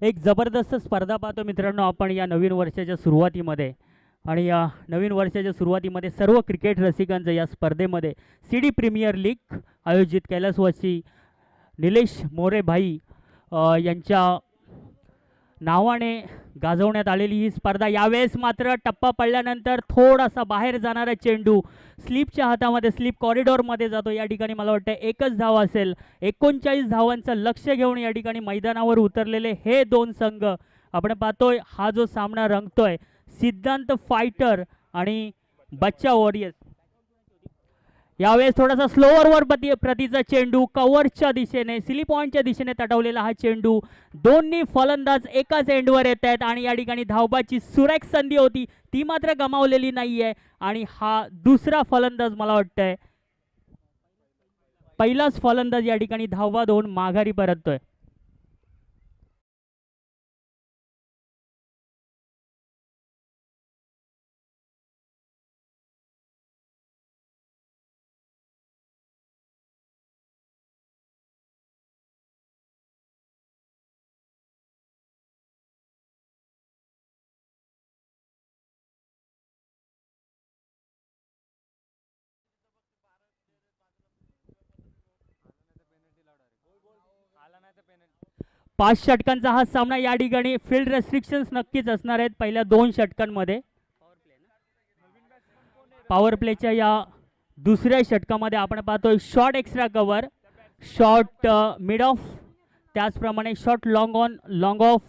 एक जबरदस्त स्पर्धा पाहतो मित्रांनो आपण या नवीन वर्षाच्या सुरुवातीमध्ये. आणि या नवीन वर्षाच्या सुरुवातीमध्ये सर्व क्रिकेट रसिकांचं या स्पर्धेमध्ये सीडी प्रीमियर लीग आयोजित कैलासवासी निलेश मोरे भाई यांच्या नावाने गाजवण्यात आलेली ही स्पर्धा. यावेळेस मात्र टप्पा पडल्यानंतर थोडासा बाहेर जाणारा चेंडू स्लिपच्या हातामध्ये, स्लिप कॉरिडॉरमध्ये जातो. या ठिकाणी मला वाटतं एकच धाव असेल. 39 धावांचं लक्ष घेऊन या ठिकाणी मैदानावर उतरलेले हे दोन संघ आपण पाहतोय. हा जो सामना रंगतोय सिद्धांत फायटर आणि बच्चा वॉरियर्स. यावेळेस थोडासा स्लोअरवर प्रतीचा चेंडू कव्हरच्या दिशेने, सिली पॉईंटच्या दिशेने तटवलेला हा चेंडू. दोन्ही फलंदाज एकाच एंडवर येत आहेत आणि या ठिकाणी धावबाची सुरेख संधी होती ती मात्र गमावलेली नाहीये. आणि हा दुसरा फलंदाज मला वाटतंय पहिलाच फलंदाज या ठिकाणी धावबा देऊन माघारी परततोय. पाच षटकांचा हा सामना. या ठिकाणी फील्ड रेस्ट्रिक्शन्स नक्कीच असणार आहेत पहिल्या 2 षटकांमध्ये. पॉवर प्लेच्या या दुसऱ्या षटकामध्ये आपण पाहतोय short extra cover, short mid off, त्याचप्रमाणे short long on, long off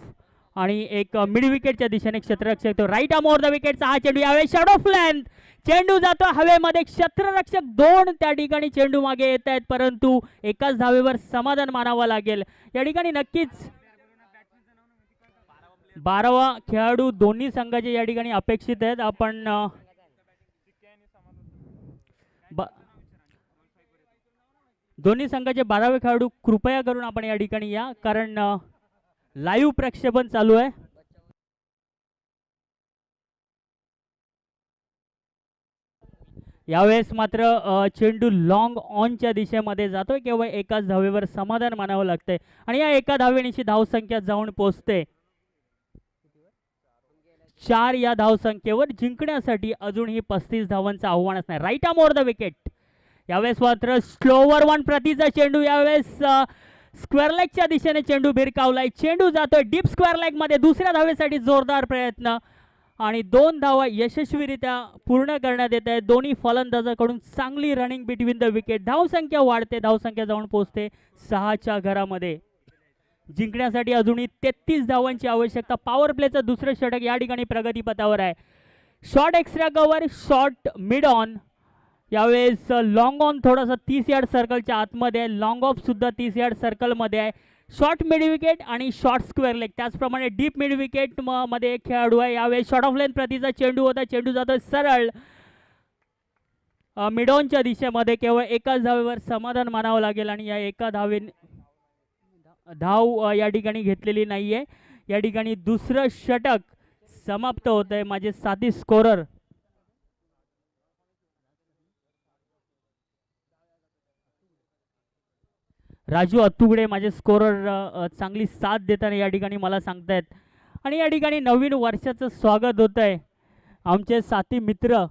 आणि एक मिड विकेटच्या दिशेने क्षेत्ररक्षक येतो. राईट आर्म ओव्हर द विकेटचा हा चेंडू. यावेळी शॉर्ट ऑफ लेंथ चेंडू जातो हवेमध्ये. क्षेत्ररक्षक 2 त्या ठिकाणी चेंडू मागे येत आहेत परंतु एकाच धावेवर समाधान मानावं लागेल. या ठिकाणी नक्कीच 12वा खेळाडू दोन्ही संघाचे या ठिकाणी अपेक्षित आहेत. आपण दोन्ही संघाचे 12वे खेळाडू कृपया करून आपण या ठिकाणी या, कारण लाईव्ह प्रक्षेपण चालू आहे. यावेळेस मात्र चेंडू लॉंग ऑनच्या दिशेमध्ये जातोय. केवळ एकाच धावेवर समाधान मानावं लागतंय आणि या एका धावेनिशी धावसंख्या जाऊन पोहोचते 4. या धावसंख्येवर जिंकण्यासाठी अजूनही 35 धावांचं आव्हान असणार. Right arm over the wicket. यावेळेस मात्र स्लोवर वन प्रतीचा चेंडू. यावेळेस स्क्वेअर लेगच्या दिशेने चेंडू भिरकावलाय. चेंडू जातोय डीप स्क्वेअर लेग मध्ये. दुसऱ्या धावेसाठी जोरदार प्रयत्न आणि 2 धावा यशस्वीरित्या पूर्ण करण्यात येत आहेत. दोन्ही फलंदाजाकडून चांगली रनिंग बिटवीन द विकेट. धावसंख्या वाढते, धावसंख्या जाऊन पोहोचते 6च्या घरामध्ये. जिंकण्यासाठी अजूनही 33 धावांची आवश्यकता. पॉवर प्लेचं दुसरं षटक या ठिकाणी प्रगतीपथावर आहे. Short extra cover, short mid on. यावेळेस लॉंग ऑन थोडासा 30 यार्ड सर्कलच्या आतमध्ये आहे. लॉंग ऑफ सुद्धा 30 यार्ड सर्कलमध्ये आहे. शॉर्ट मिड विकेट आणि शॉर्ट स्क्वेअर लेग, त्याचप्रमाणे डीप मिड विकेट मध्ये एक खेळाडू आहे. यावेळेस शॉर्ट ऑफ लेंथ प्रतीचा चेंडू होता. चेंडू जातो सरळ मिड ऑनच्या दिशेमध्ये. केवळ एकाच धावेवर समाधान मानावं लागेल आणि या एका धाव या ठिकाणी घेतलेली नाहीये. या ठिकाणी दुसरं षटक समाप्त होत आहे. माझे साथी स्कोरर राजू अत्तुगडे माझे स्कोरर चांगली साथ देताना या ठिकाणी मला सांगतायत. आणि या ठिकाणी नवीन वर्षाचं स्वागत होत आहे. आमचे साथी मित्र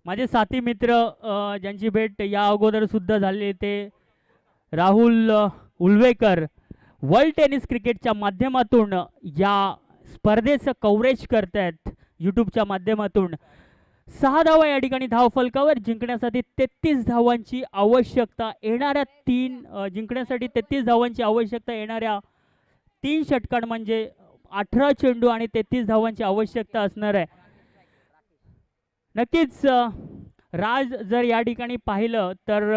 माझे साथी मित्र ज्यांची भेट या अगोदर सुद्धा झाली ते राहुल उल्वेकर वर्ल्ड टेनिस क्रिकेटच्या माध्यमातून या स्पर्धेचं कव्हरेज करतायत यूट्यूबच्या माध्यमातून. 6 धावा या ठिकाणी धाव फलकावर. जिंकण्यासाठी 33 धावांची आवश्यकता येणाऱ्या 3 षटकां म्हणजे 18 चेंडू आणि 33 धावांची आवश्यकता असणार आहे. नक्कीच राज जर या ठिकाणी पाहिलं तर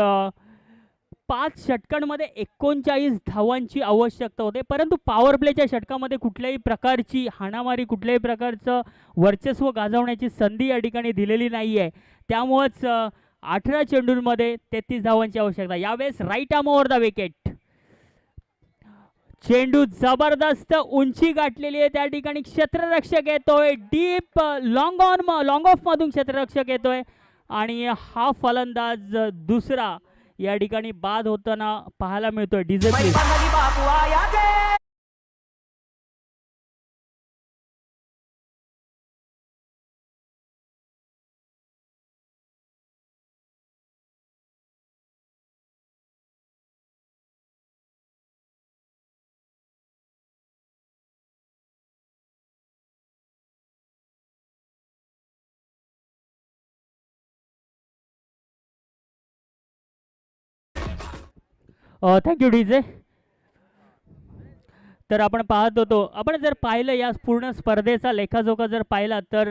5 षटकांमध्ये 39 धावांची आवश्यकता होते परंतु पॉवर प्लेच्या षटकामध्ये कुठल्याही प्रकारची हाणामारी, कुठल्याही प्रकारचं वर्चस्व गाजवण्याची संधी या ठिकाणी दिलेली नाही आहे. त्यामुळेच 18 चेंडूंमध्ये 33 धावांची आवश्यकता. यावेळेस right arm over the wicket. चेंडू जबरदस्त उंची गाठलेली आहे. त्या ठिकाणी क्षेत्ररक्षक येतोय. डीप लॉंग ऑफ मधून क्षेत्ररक्षक येतोय आणि हा फलंदाज दुसरा या ठिकाणी बाद होताना पाहायला मिळतोय. DJ please. Thank you DJ. तर आपण पाहत होतो, आपण जर पाहिलं या पूर्ण स्पर्धेचा लेखाजोखा जर पाहिला तर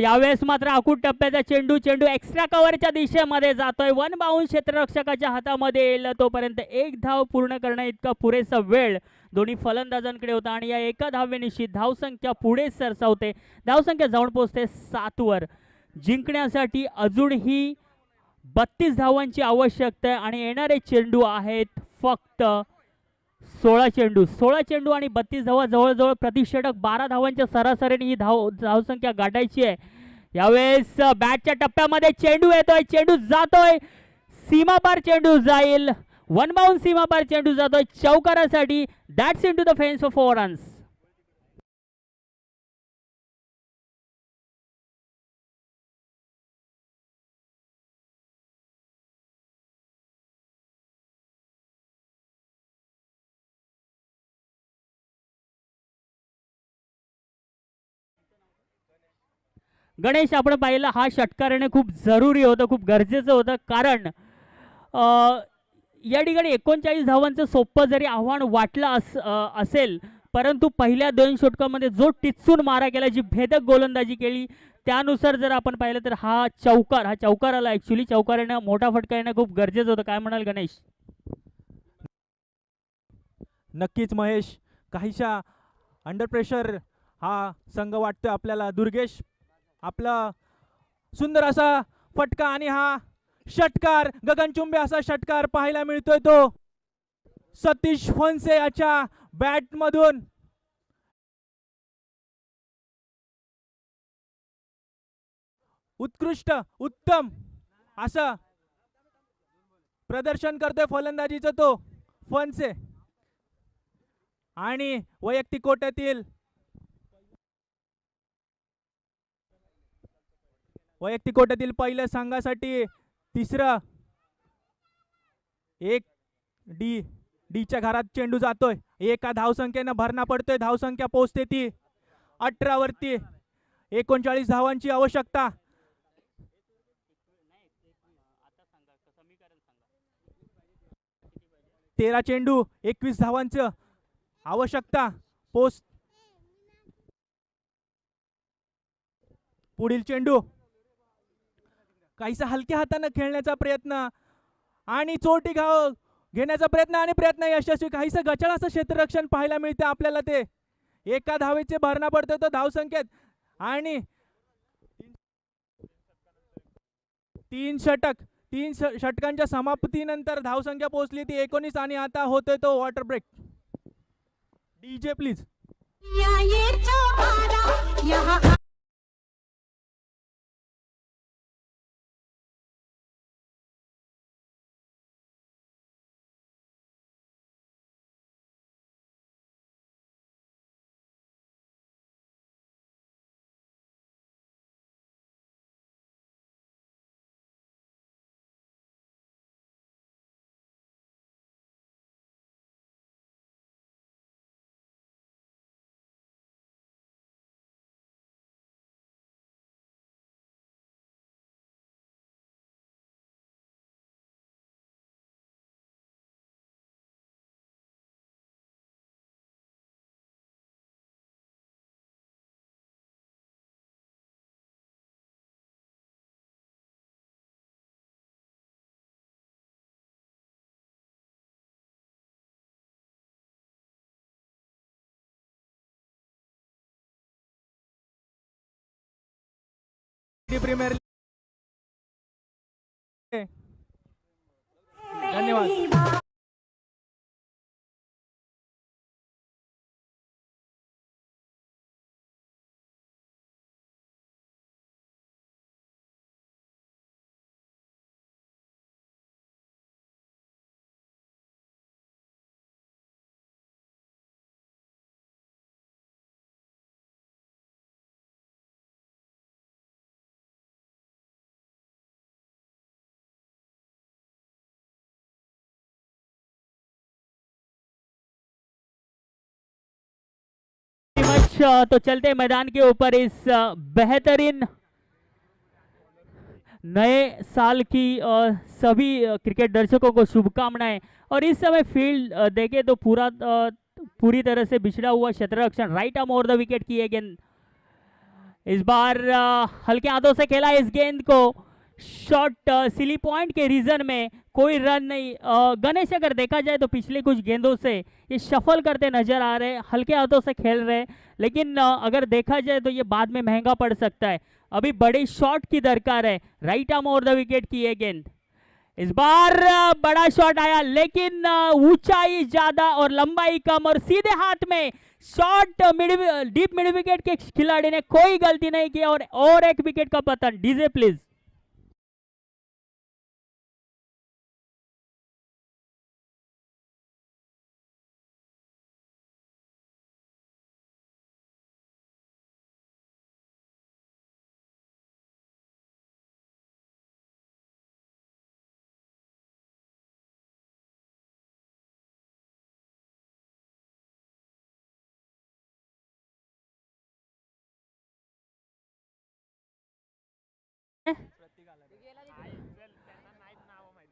यावेळेस मात्र आखूड टप्प्याचा चेंडू एक्स्ट्रा कव्हरच्या दिशेमध्ये जातोय. वन बाउंड क्षेत्ररक्षकाच्या हातामध्ये येईल तोपर्यंत एक धाव पूर्ण करण्या इतका पुरेसा वेळ दोन्ही फलंदाजांकडे होता आणि या एका धावेनिशी धावसंख्या पुढे सरसावते. धावसंख्या जाऊन पोहोचते 7 वर. जिंकण्यासाठी अजूनही 32 धावांची आवश्यकता आहे आणि येणारे चेंडू आहेत फक्त 16 चेंडू आणि 32 धावा. जवळजवळ प्रतिषटक 12 धावांच्या सरासरीने ही धावसंख्या गाठायची आहे. यावेळेस बॅटच्या टप्प्यामध्ये चेंडू येतोय, चेंडू जातोय, सीमापार चेंडू जाईल. वन बाउंड सीमापार चेंडू जातोय चौकारासाठी. That's into the fence for 4 runs. Ganesh, आपण पाहिलं हा षटकार येणे खूप जरुरी होतं, खूप गरजेचं होतं. कारण या ठिकाणी 39 धावांचं सोपं जरी आव्हान वाटलं असेल, परंतु पहिल्या 2 षटकामध्ये जो टिचून मारा केला, जी भेदक गोलंदाजी केली, त्यानुसार जर आपण पाहिलं तर हा चौकार आला. ॲक्च्युली चौकार येणं, मोठा फटका येणं खूप गरजेचं होतं. काय म्हणाल गणेश? नक्कीच महेश, काहीशा अंडर प्रेशर हा संघ वाटतोय आपल्याला. दुर्गेश, आपला सुंदर असा फटका आणि हा षटकार, गगनचुंबी असा षटकार पाहायला मिळतोय तो सतीश फणसे याच्या बॅट मधून. उत्कृष्ट, उत्तम असं प्रदर्शन करतोय फलंदाजीचं तो फणसे. आणि वैयक्तिक कोट्यातील पहिल्या संघासाठी तिसरं एक डीच्या घरात चेंडू जातोय. एका धावसंख्येनं भरणा पडतोय. धावसंख्या पोहोचते ती 18 वरती. 39 धावांची आवश्यकता. 13 चेंडू 21 धावांचं आवश्यकता. पुढील चेंडू काहीसा हलक्या हाताने खेळण्याचा प्रयत्न आणि चोटी घेण्याचा प्रयत्न यशस्वी. काहीसं गचाळ असं क्षेत्ररक्षण पाहायला मिळते आपल्याला. ते एका धावेचे भरणा पडतो तो धावसंख्येत. आणि 3 षटकांच्या समाप्तीनंतर धावसंख्या पोहोचली ती 19 आणि आता होतोय तो water break. DJ please. Premier धन्यवाद. तो चलते मैदान के ऊपर इस बेहतरीन नए साल की सभी क्रिकेट दर्शकों को शुभकामनाएं। और इस समय फील्ड देखे तो पूरी तरह से बिछड़ा हुआ शतरक्षण, right arm over the wicket की ये गेंद इस बार हल्के हाथों से खेला इस गेंद को, शॉट सिली पॉइंट के रीजन में कोई रन नहीं। गणेश अगर देखा जाए तो पिछले कुछ गेंदों से ये शफल करते नजर आ रहे, हल्के हाथों से खेल रहे, लेकिन अगर देखा जाए तो ये बाद में महंगा पड़ सकता है। अभी बड़े शॉट की दरकार है, right arm over the wicket की ये गेंद इस बार बड़ा शॉट आया, लेकिन ऊंचाई ज्यादा और लंबाई कम और सीधे हाथ में शॉट। डीप मिड विकेट के खिलाड़ी ने कोई गलती नहीं की और एक विकेट का पतन। DJ please.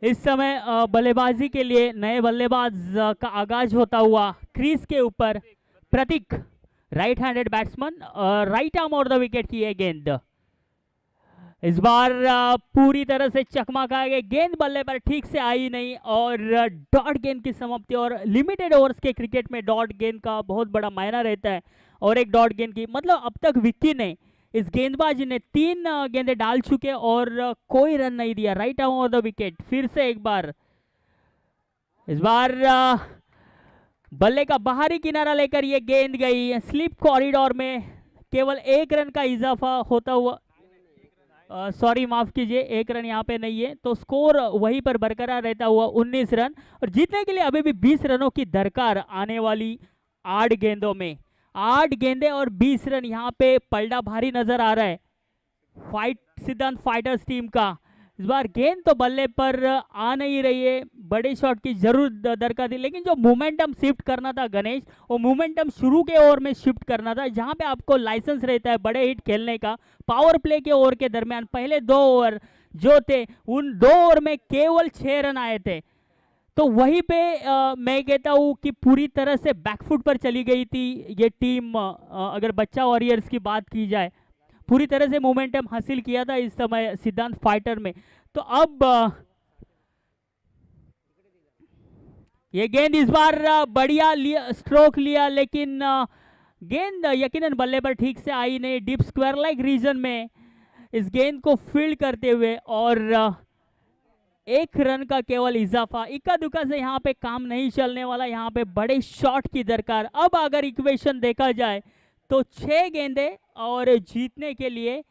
इस समय बल्लेबाजी के लिए नए बल्लेबाज का आगाज होता हुआ क्रीज के ऊपर Prateek, right handed batsman, right arm over the wicket की ये गेंद इस बार पूरी तरह से चकमा गई, गेंद बल्ले पर ठीक से आई नहीं और डॉट गेंद की समाप्ति। और लिमिटेड ओवर्स के क्रिकेट में डॉट गेंद का बहुत बड़ा मायना रहता है, और एक डॉट गेंद की मतलब अब तक विक्की ने, इस गेंदबाज ने 3 गेंदे डाल चुके और कोई रन नहीं दिया, right arm over the wicket. फिर से एक बार इस बार बल्ले का बाहरी किनारा लेकर ये गेंद गई स्लिप कॉरिडोर में, केवल 1 रन का इजाफा होता हुआ, सॉरी माफ कीजिए, 1 रन यहाँ पे नहीं है, तो स्कोर वहीं पर बरकरार रहता हुआ 19 रन। और जीतने के लिए अभी भी 20 रनों की दरकार आने वाली 8 गेंदों में, 8 गेंदे और 20 रन। यहाँ पे पलड़ा भारी नजर आ रहा है सिद्धांत फाइटर्स टीम का। इस बार गेंद तो बल्ले पर आ नहीं रही है, बड़े शॉट की जरूर दरकार थी, लेकिन जो मोमेंटम शिफ्ट करना था गणेश, वो मोमेंटम शुरू के ओवर में शिफ्ट करना था, जहां पे आपको लाइसेंस रहता है बड़े हिट खेलने का। पावर प्ले के ओवर के दरमियान पहले 2 ओवर जो थे, उन 2 ओवर में केवल 6 रन आए थे, तो वहीं पे मैं कहता हूँ कि पूरी तरह से बैकफुट पर चली गई थी ये टीम। अगर बच्चा वॉरियर्स की बात की जाए, पूरी तरह से मोमेंटम हासिल किया था इस समय सिद्धांत फाइटर में। तो अब ये गेंद इस बार बढ़िया स्ट्रोक लिया, लेकिन गेंद यकीनन बल्ले पर ठीक से आई नहीं, डीप स्क्वायर लाइक रीजन में इस गेंद को फील्ड करते हुए, और 1 रन का केवल इजाफा। इक्का दुक्का से यहाँ पे काम नहीं चलने वाला, यहाँ पे बड़े शॉट की दरकार। अब अगर इक्वेशन देखा जाए तो 6 गेंदे और जीतने के लिए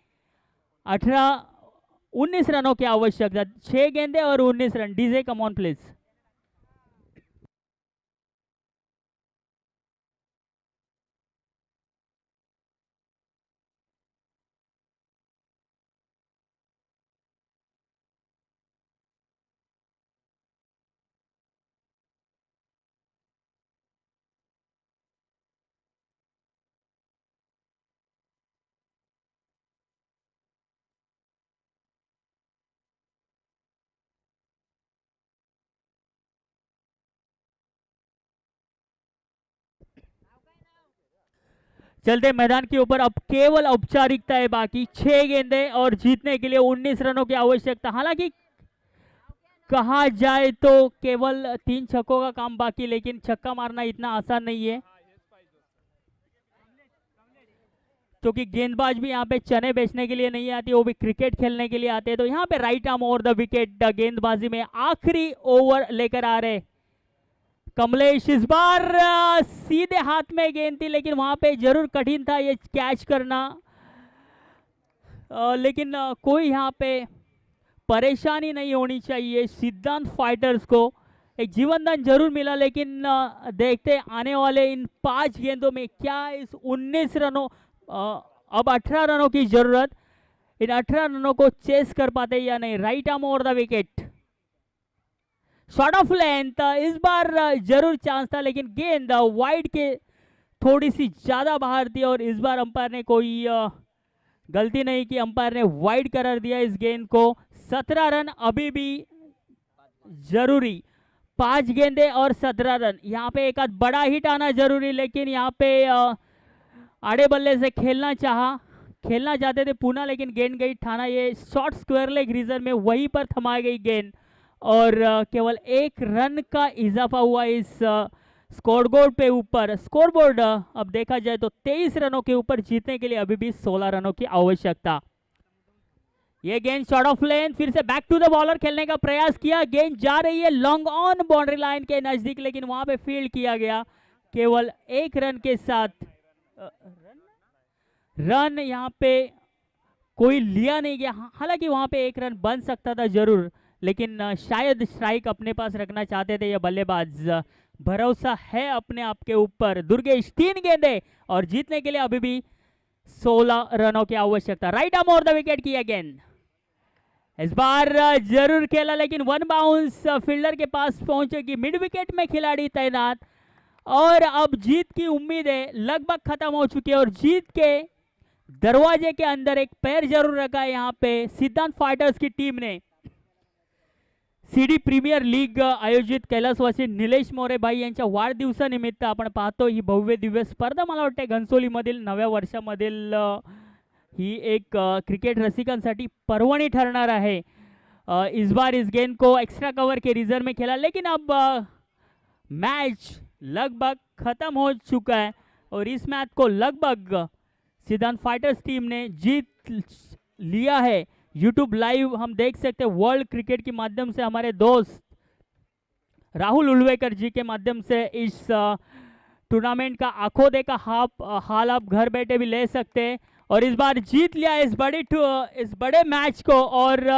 19 रनों की आवश्यकता, 6 गेंदे और 19 run. DJ come on please. चलते मैदान के ऊपर अब केवल औपचारिकता है बाकी, 6 गेंदे और जीतने के लिए 19 रनों की आवश्यकता। हालांकि कहा जाए तो केवल 3 छक्कों का काम बाकी, लेकिन छक्का मारना इतना आसान नहीं है, क्योंकि गेंदबाज भी यहाँ पे चने बेचने के लिए नहीं आती, वो भी क्रिकेट खेलने के लिए आते हैं। तो यहाँ पे right arm over the wicket गेंदबाजी में आखिरी ओवर लेकर आ रहे कमलेश। इस बार सीधे हाथ में गेंद थी, लेकिन वहां पे जरूर कठिन था ये कैच करना, लेकिन कोई यहाँ पे परेशानी नहीं होनी चाहिए सिद्धांत फाइटर्स को। एक जीवनदान जरूर मिला, लेकिन देखते आने वाले इन 5 गेंदों में क्या इस 19 रनों, अब 18 रनों की जरूरत, इन 18 रनों को चेस कर पाते या नहीं। Right arm over the wicket, short of length, इस बार जरूर चांस था, लेकिन गेंद वाइड के थोड़ी सी ज़्यादा बाहर थी और इस बार अंपायर ने कोई गलती नहीं की, अंपायर ने वाइड करार दिया इस गेंद को। 17 रन अभी भी जरूरी, 5 गेंदे और 17 रन। यहाँ पे एक आध बड़ा हिट आना जरूरी, लेकिन यहाँ पे आड़े बल्ले से खेलना चाहते थे पूना, लेकिन गेंद गई ठाना ये शॉर्ट स्क्वायर लेग रीजन में, वहीं पर थमा गई गेंद और केवल 1 रन का इजाफा हुआ इस स्कोरबोर्ड पे ऊपर। स्कोरबोर्ड अब देखा जाए तो 23 रनों के ऊपर जीतने के लिए अभी भी 16 रनों की आवश्यकता। ये गेंद शॉर्ट ऑफ लेन, फिर से बैक टू द बॉलर खेलने का प्रयास किया, गेंद जा रही है लॉन्ग ऑन बाउंड्री लाइन के नजदीक, लेकिन वहां पे फील्ड किया गया केवल 1 रन के साथ। रन यहाँ पे कोई लिया नहीं गया, हालांकि वहां पे 1 रन बन सकता था जरूर, लेकिन शायद स्ट्राइक अपने पास रखना चाहते थे ये बल्लेबाज। भरोसा है अपने आप के ऊपर। दुर्गेश 3 गेंदे और जीतने के लिए अभी भी 16 रनों की आवश्यकता। Right arm over the wicket किया गेंद, इस बार जरूर खेला, लेकिन 1 बाउंस फील्डर के पास पहुंचेगी। मिड विकेट में खिलाड़ी तैनात और अब जीत की उम्मीदें लगभग खत्म हो चुकी है और जीत के दरवाजे के अंदर एक पैर जरूर रखा है यहाँ पे सिद्धांत फाइटर्स की टीम ने। सीडी प्रीमियर लीग आयोजित कैलासवासी निलेश मोरे भाई यांच्या वाढदिवसानिमित्त आपण पाहतो ही भव्य दिव्य स्पर्धा, मला वाटते घनसोलीमधील नव्या वर्षामधील ही एक क्रिकेट रसिकांसाठी पर्वणी ठरणार है। इस बार इस गेंद को एक्स्ट्रा कवर के रीजन में खेला, लेकिन अब मैच लगभग खत्म हो चुका है और इस मैच को लगभग सिद्धांत फाइटर्स टीम ने जीत लिया है। यूट्यूब लाइव हम देख सकते हैं वर्ल्ड क्रिकेट के माध्यम से, हमारे दोस्त राहुल उल्वेकर जी के माध्यम से इस टूर्नामेंट का आंखों देखा हाल आप घर बैठे भी ले सकते हैं और इस बार जीत लिया इस बड़े मैच को। और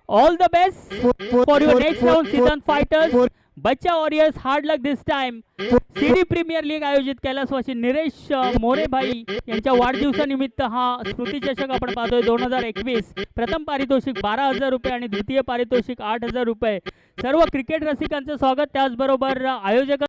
all the best for your next round सिद्धांत फाइटर्स। बच्चा वॉरियर्स हार्ड लक दिस टाइम। सीडी प्रीमियर लीग आयोजित कैलासवासी निलेश मोरे भाई यांच्या वाढदिवसानिमित्त हा स्मृती चषक आपण पाहतोय 2021। प्रथम पारितोषिक 12,000 रुपये आणि द्वितीय पारितोषिक 8,000 रुपये। सर्व क्रिकेट रसिकांचं स्वागत, त्याचबरोबर आयोजक